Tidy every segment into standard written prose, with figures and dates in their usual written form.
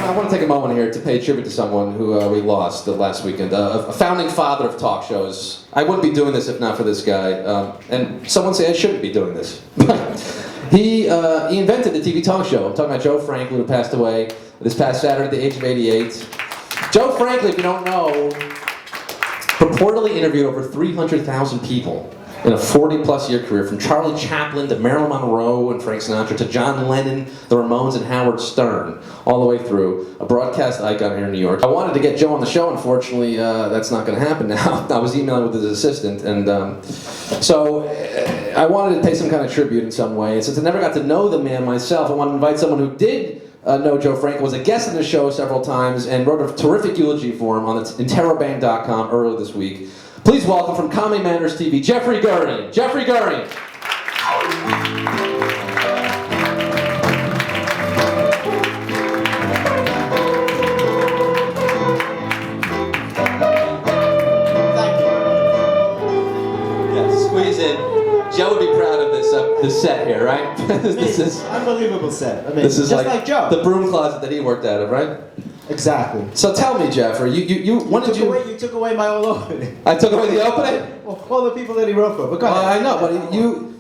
I want to take a moment here to pay tribute to someone who we lost last weekend. A founding father of talk shows. I wouldn't be doing this if not for this guy. And someone say I shouldn't be doing this. He invented the TV talk show. I'm talking about Joe Franklin, who passed away this past Saturday at the age of 88. Joe Franklin, if you don't know, purportedly interviewed over 300,000 people in a 40-plus year career, from Charlie Chaplin to Marilyn Monroe and Frank Sinatra to John Lennon, the Ramones, and Howard Stern, all the way through. A broadcast icon here in New York. I wanted to get Joe on the show. Unfortunately, that's not going to happen now. I was emailing with his assistant, and so I wanted to pay some kind of tribute in some way. And since I never got to know the man myself, I wanted to invite someone who did know Joe Franklin, was a guest on the show several times, and wrote a terrific eulogy for him on interrobang.com earlier this week. Please welcome from Comedy Manners TV, Jeffrey Gurian. Jeffrey Gurian. Thank you. Yes, squeeze in. Joe would be proud of this set here, right? This is unbelievable set. I mean, this is just like Joe. The broom closet that he worked out of, right? Exactly. So tell me, Jeffrey, You took away my whole opening. I took away the opening? Well, all the people that he wrote for. But go ahead. I know, but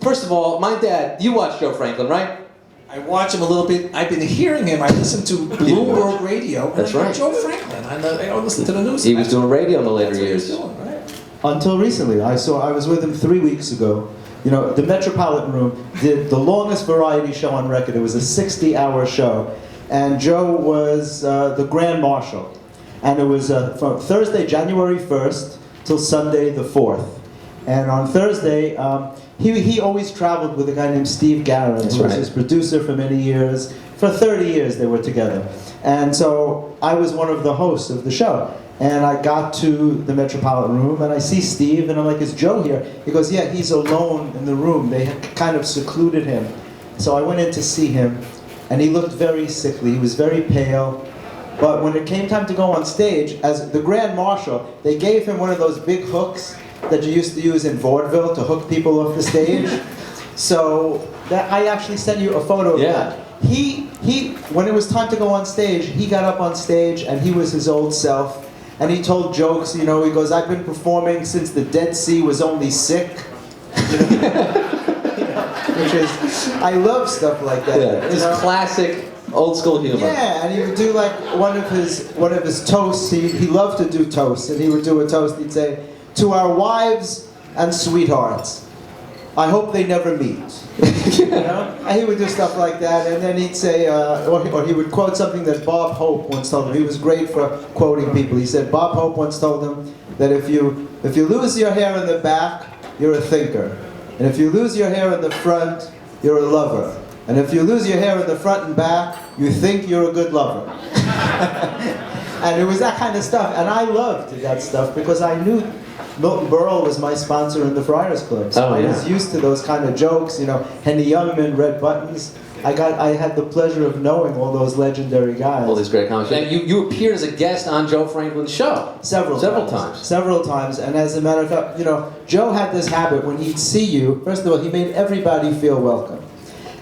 first of all, my dad, you watch Joe Franklin, right? I watch him a little bit. I've been hearing him. I listen to Bloomberg Radio. That's right. Joe Franklin. I don't listen to the news. He was doing radio in the later That's what years. he was doing, right? Until recently, I was with him 3 weeks ago. You know, the Metropolitan Room did the longest variety show on record. It was a 60-hour show. And Joe was the Grand Marshal. And it was from Thursday, January 1st, till Sunday the 4th. And on Thursday, he always traveled with a guy named Steve Garrett, who was his producer for many years. For 30 years they were together. And so I was one of the hosts of the show. And I got to the Metropolitan Room, and I see Steve, and I'm like, is Joe here? He goes, yeah, he's alone in the room. They had kind of secluded him. So I went in to see him, and he looked very sickly. He was very pale. But when it came time to go on stage, as the Grand Marshal, they gave him one of those big hooks that you used to use in vaudeville to hook people off the stage. So I actually sent you a photo of that. When it was time to go on stage, he got up on stage, and he was his old self. And he told jokes, you know, he goes, I've been performing since the Dead Sea was only sick. Which is, I love stuff like that. Yeah, it's classic old school humor. Yeah, and he would do like one of his toasts. He loved to do toasts, and he would do a toast. He'd say, "To our wives and sweethearts, I hope they never meet." You know? And he would do stuff like that, and then he'd say, or he would quote something that Bob Hope once told him. He was great for quoting people. He said Bob Hope once told him that if you lose your hair in the back, you're a thinker, and if you lose your hair in the front, you're a lover, and if you lose your hair in the front and back, you think you're a good lover. And it was that kind of stuff, and I loved that stuff because I knew Milton Berle was my sponsor in the Friars Club, so I was used to those kind of jokes, you know, Henny Youngman, Red Buttons. I had the pleasure of knowing all those legendary guys. All these great comics. And you appeared as a guest on Joe Franklin's show. Several times. And as a matter of fact, you know, Joe had this habit when he'd see you, first of all, he made everybody feel welcome.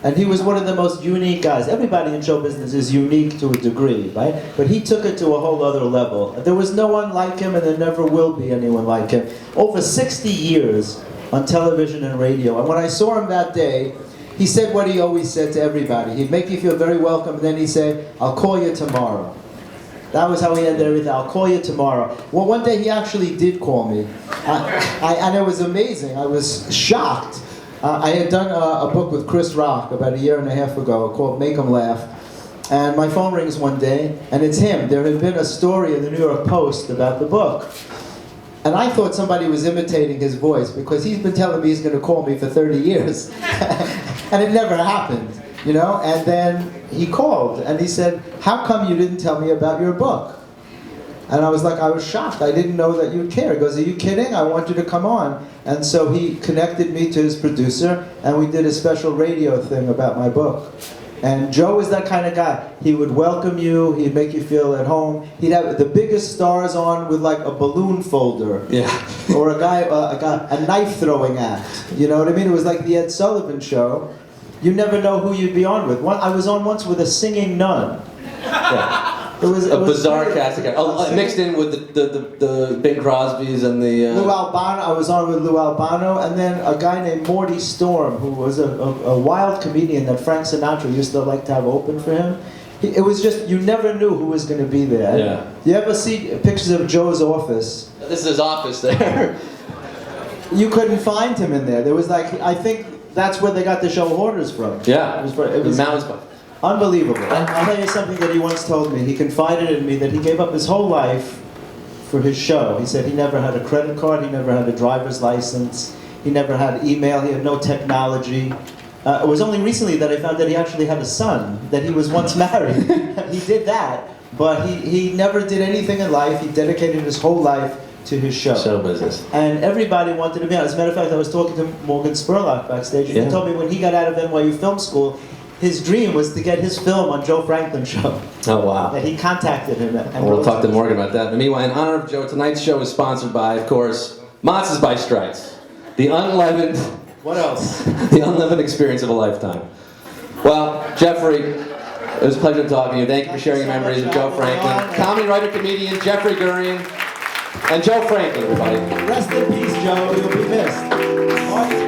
And he was one of the most unique guys. Everybody in show business is unique to a degree, right? But he took it to a whole other level. There was no one like him, and there never will be anyone like him. Over 60 years on television and radio. And when I saw him that day, he said what he always said to everybody. He'd make you feel very welcome, and then he'd say, "I'll call you tomorrow." That was how he ended everything. "I'll call you tomorrow." Well, one day he actually did call me. And it was amazing. I was shocked. I had done a book with Chris Rock about a year and a half ago called Make 'Em Laugh. And my phone rings one day, and it's him. There had been a story in the New York Post about the book. And I thought somebody was imitating his voice because he's been telling me he's going to call me for 30 years. And it never happened, you know? And then he called, and he said, "How come you didn't tell me about your book?" And I was like, I was shocked. I didn't know that you'd care. He goes, "Are you kidding? I want you to come on." And so he connected me to his producer, and we did a special radio thing about my book. And Joe was that kind of guy. He would welcome you. He'd make you feel at home. He'd have the biggest stars on with like a balloon folder. Yeah. Or a knife throwing act. You know what I mean? It was like the Ed Sullivan Show. You never know who you'd be on with. I was on once with a singing nun. Yeah. It was bizarre great. cast of characters. Mixed in with the Bing Crosbys and the... Lou Albano, I was on with Lou Albano, and then a guy named Morty Storm, who was a wild comedian that Frank Sinatra used to like to have open for him. It was just, you never knew who was going to be there. Yeah. You ever see pictures of Joe's office? This is his office there. You couldn't find him in there. There was like, I think that's where they got the show Hoarders from. Yeah. It was unbelievable. And I'll tell you something that he once told me. He confided in me that he gave up his whole life for his show. He said he never had a credit card, he never had a driver's license, he never had email, he had no technology. It was only recently that I found that he actually had a son, that he was once married. He did that, but he never did anything in life. He dedicated his whole life to his show. Show business. And everybody wanted to be on. As a matter of fact, I was talking to Morgan Spurlock backstage, and he told me when he got out of NYU Film School, his dream was to get his film on Joe Franklin's show. Oh, wow. And he contacted him. And We'll talk to Morgan about that. But meanwhile, in honor of Joe, tonight's show is sponsored by, of course, Matzahs by Strites. The unleavened... What else? The unleavened experience of a lifetime. Well, Jeffrey, it was a pleasure talking to you. Thank you for sharing your memories with Joe Franklin. Comedy writer, comedian, Jeffrey Gurian, and Joe Franklin, everybody. Rest in peace, Joe. You'll be missed.